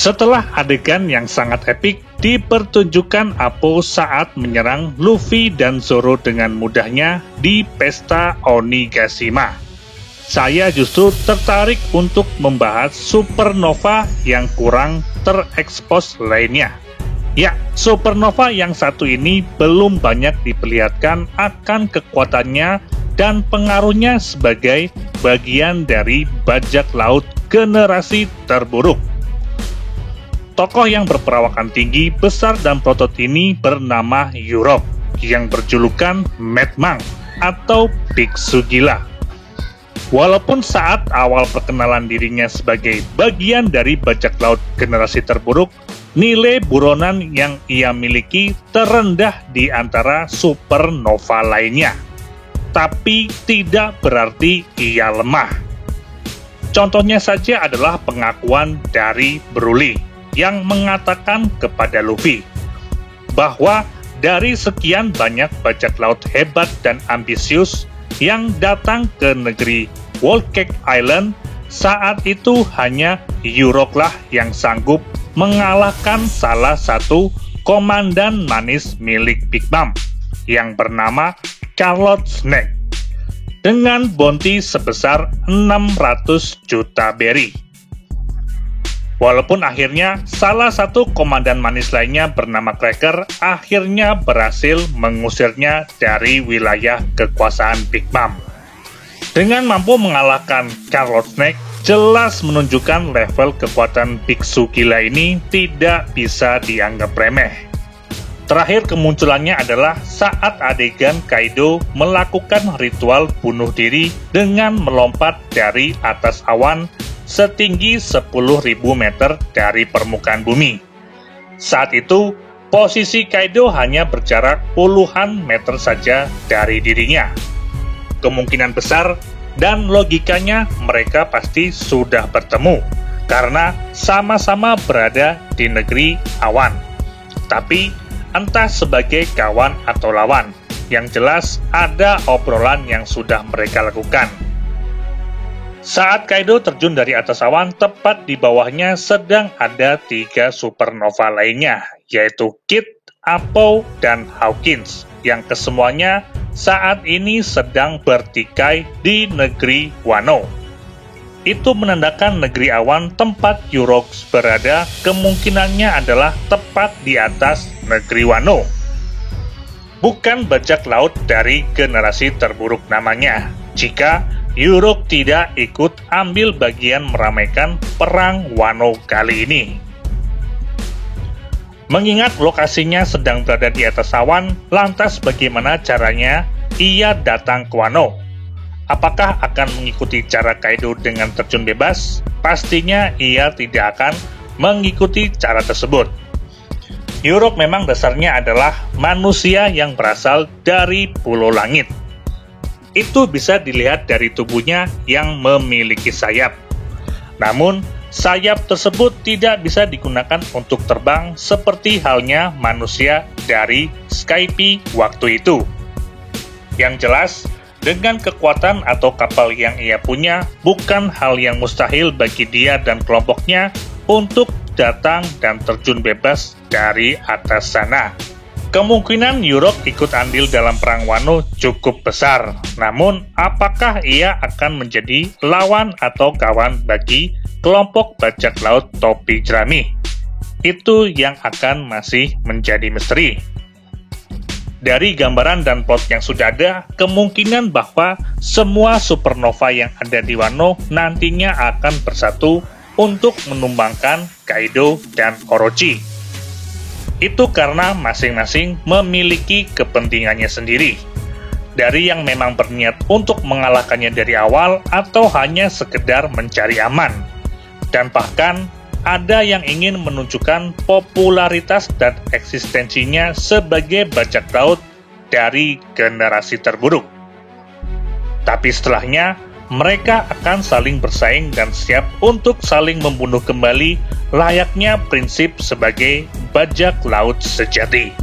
Setelah adegan yang sangat epik dipertunjukkan Apo saat menyerang Luffy dan Zoro dengan mudahnya di pesta Onigashima, saya justru tertarik untuk membahas supernova yang kurang terekspos lainnya. Ya, supernova yang satu ini belum banyak diperlihatkan akan kekuatannya dan pengaruhnya sebagai bagian dari bajak laut generasi terburuk. Tokoh yang berperawakan tinggi, besar, dan berotot ini bernama Yurok, yang berjulukan Mad Monk atau biksu gila. Walaupun saat awal perkenalan dirinya sebagai bagian dari bajak laut generasi terburuk, nilai buronan yang ia miliki terendah di antara supernova lainnya. Tapi tidak berarti ia lemah. Contohnya saja adalah pengakuan dari Broly yang mengatakan kepada Luffy bahwa dari sekian banyak bajak laut hebat dan ambisius yang datang ke negeri Whole Cake Island, saat itu hanya Yurok lah yang sanggup mengalahkan salah satu komandan manis milik Big Mom yang bernama Charlotte Snake dengan bounty sebesar 600 juta berry. Walaupun akhirnya salah satu komandan manis lainnya bernama Cracker akhirnya berhasil mengusirnya dari wilayah kekuasaan Big Mom. Dengan mampu mengalahkan Charlotte Snake, jelas menunjukkan level kekuatan biksu gila ini tidak bisa dianggap remeh. Terakhir kemunculannya adalah saat adegan Kaido melakukan ritual bunuh diri dengan melompat dari atas awan setinggi 10.000 meter dari permukaan bumi. Saat itu, posisi Kaido hanya berjarak puluhan meter saja dari dirinya. Kemungkinan besar dan logikanya mereka pasti sudah bertemu, karena sama-sama berada di negeri awan. Tapi, entah sebagai kawan atau lawan, yang jelas ada obrolan yang sudah mereka lakukan. Saat Kaido terjun dari atas awan, tepat di bawahnya sedang ada 3 supernova lainnya, yaitu Kid, Apo, dan Hawkins, yang kesemuanya saat ini sedang bertikai di negeri Wano. Itu menandakan negeri awan tempat Yurok berada kemungkinannya adalah tepat di atas negeri Wano. Bukan bajak laut dari generasi terburuk namanya, jika Yurok tidak ikut ambil bagian meramaikan perang Wano kali ini. Mengingat lokasinya sedang berada di atas awan, lantas bagaimana caranya ia datang ke Wano? Apakah akan mengikuti cara Kaido dengan terjun bebas? Pastinya ia tidak akan mengikuti cara tersebut. Yurok memang dasarnya adalah manusia yang berasal dari Pulau Langit. Itu bisa dilihat dari tubuhnya yang memiliki sayap. Namun, sayap tersebut tidak bisa digunakan untuk terbang seperti halnya manusia dari Skype waktu itu. Yang jelas, dengan kekuatan atau kapal yang ia punya, bukan hal yang mustahil bagi dia dan kelompoknya untuk datang dan terjun bebas dari atas sana. Kemungkinan Yurok ikut andil dalam perang Wano cukup besar. Namun, apakah ia akan menjadi lawan atau kawan bagi kelompok bajak laut topi jerami? Itu yang akan masih menjadi misteri. Dari gambaran dan plot yang sudah ada, kemungkinan bahwa semua supernova yang ada di Wano nantinya akan bersatu untuk menumbangkan Kaido dan Orochi. Itu karena masing-masing memiliki kepentingannya sendiri. Dari yang memang berniat untuk mengalahkannya dari awal atau hanya sekedar mencari aman. Dan bahkan ada yang ingin menunjukkan popularitas dan eksistensinya sebagai bajak laut dari generasi terburuk. Tapi setelahnya, mereka akan saling bersaing dan siap untuk saling membunuh kembali layaknya prinsip sebagai bajak laut sejati.